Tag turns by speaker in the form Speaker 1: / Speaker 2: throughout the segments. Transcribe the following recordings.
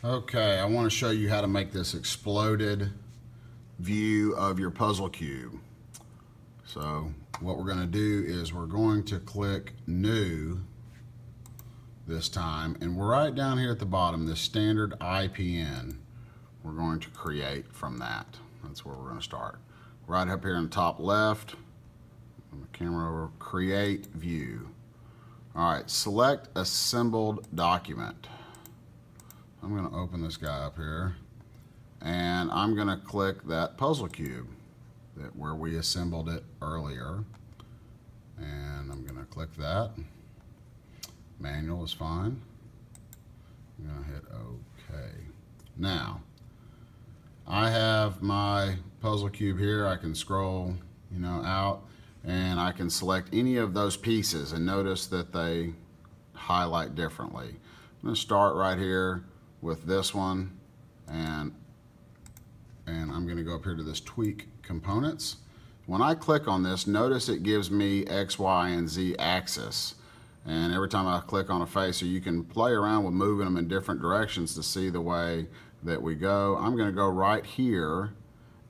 Speaker 1: Okay, I want to show you how to make this exploded view of your puzzle cube. So what we're going to do is we're going to click New this time, and we're right down here at the bottom, this standard IPN. We're going to create from that. That's where we're going to start. Right up here in the top left, the camera over, Create View. All right, select Assembled Document. I'm going to open this guy up here, and I'm going to click that puzzle cube where we assembled it earlier, and I'm going to click that. Manual is fine. I'm going to hit OK. Now, I have my puzzle cube here. I can scroll, out, and I can select any of those pieces, and notice that they highlight differently. I'm going to start right here with this one, and I'm going to go up here to this tweak components. When I click on this, notice it gives me X, Y, and Z axis. And every time I click on a face, so you can play around with moving them in different directions to see the way that we go. I'm going to go right here,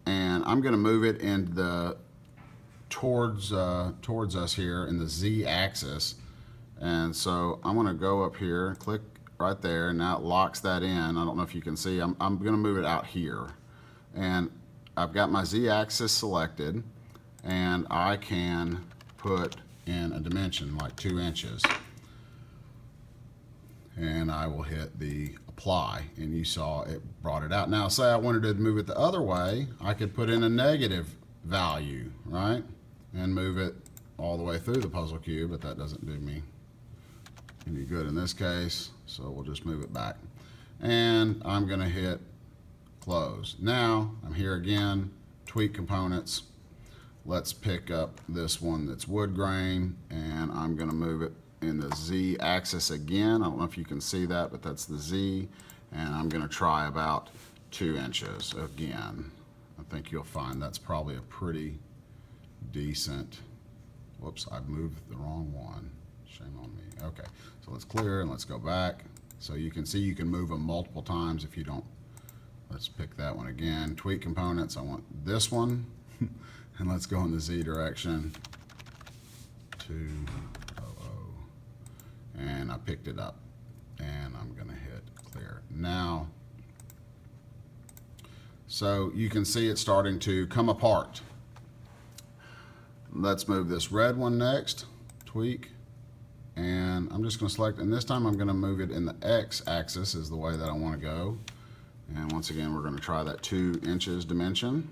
Speaker 1: and I'm going to move it in the towards us here in the Z axis. And so I'm going to go up here, click right there, and now it locks that in. I don't know if you can see. I'm going to move it out here, and I've got my Z-axis selected, and I can put in a dimension like 2 inches, and I will hit the apply, and you saw it brought it out. Now say I wanted to move it the other way, I could put in a negative value, right, and move it all the way through the puzzle cube, but that doesn't do me any good in this case, so we'll just move it back. And I'm going to hit close. Now I'm here again, tweak components. Let's pick up this one that's wood grain, and I'm going to move it in the Z axis again. I don't know if you can see that, but that's the Z, and I'm going to try about 2 inches again. I think you'll find that's probably a pretty decent, whoops, I moved the wrong one. Shame on me. Okay, so let's clear and let's go back. So you can see you can move them multiple times if you don't. Let's pick that one again. Tweak components, I want this one. And let's go in the Z direction. 200. And I picked it up. And I'm going to hit clear. Now, so you can see it starting to come apart. Let's move this red one next. Tweak. And I'm just going to select, and this time I'm going to move it in the X axis is the way that I want to go. And once again, we're going to try that 2 inches dimension.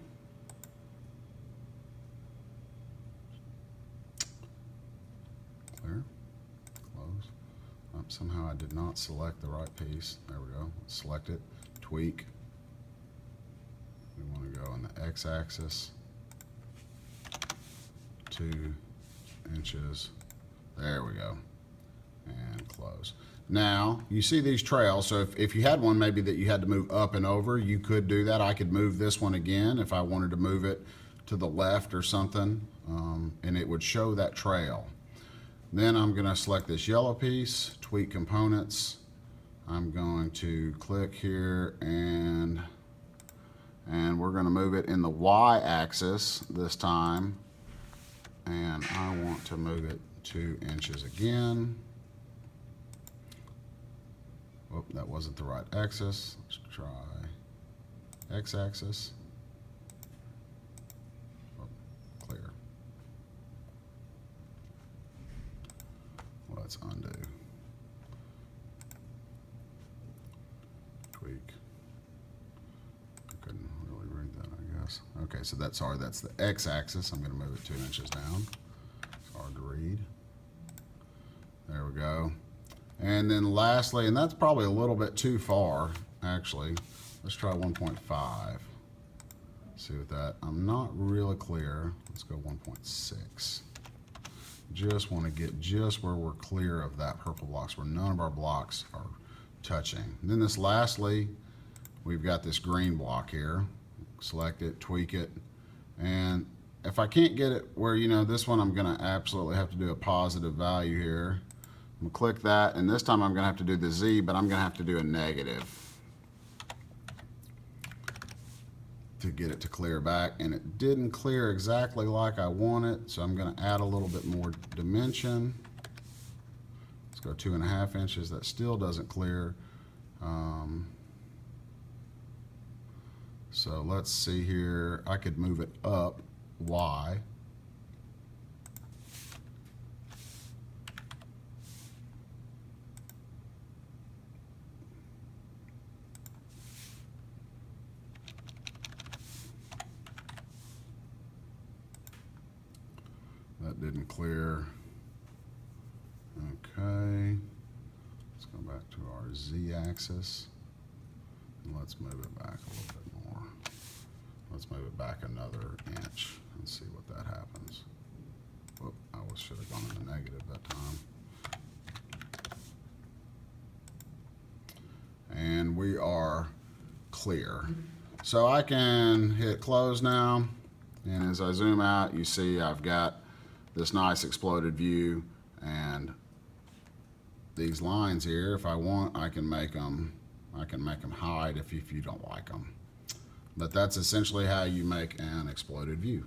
Speaker 1: Clear, close. Somehow I did not select the right piece. There we go. Let's select it, tweak. We want to go in the X axis, 2 inches. There we go. And close. Now, you see these trails, so if you had one maybe that you had to move up and over, you could do that. I could move this one again if I wanted to move it to the left or something, and it would show that trail. Then I'm going to select this yellow piece, tweak components. I'm going to click here, and we're going to move it in the Y axis this time, and I want to move it 2 inches again. Whoop, that wasn't the right axis. Let's try X axis. Oh, clear. Let's undo. Tweak. I couldn't really read that, I guess. Okay, so that's the X axis. I'm going to move it 2 inches down. It's hard to read. There we go. And then lastly, and that's probably a little bit too far, actually. Let's try 1.5. See what that, I'm not really clear. Let's go 1.6. Just want to get just where we're clear of that purple blocks, where none of our blocks are touching. And then this lastly, we've got this green block here. Select it, tweak it, and if I can't get it where, this one I'm going to absolutely have to do a positive value here. I'm going to click that, and this time I'm going to have to do the Z, but I'm going to have to do a negative. to get it to clear back, and it didn't clear exactly like I want it, so I'm going to add a little bit more dimension. Let's go 2.5 inches. That still doesn't clear. So let's see here. I could move it up Y. That didn't clear. Okay. Let's go back to our Z axis. And let's move it back a little bit more. Let's move it back another inch and see what that happens. Whoop, I should have gone in the negative that time. And we are clear. So I can hit close now. And as I zoom out, you see I've got this nice exploded view, and these lines here, if I want, I can make them hide if you don't like them. But that's essentially how you make an exploded view.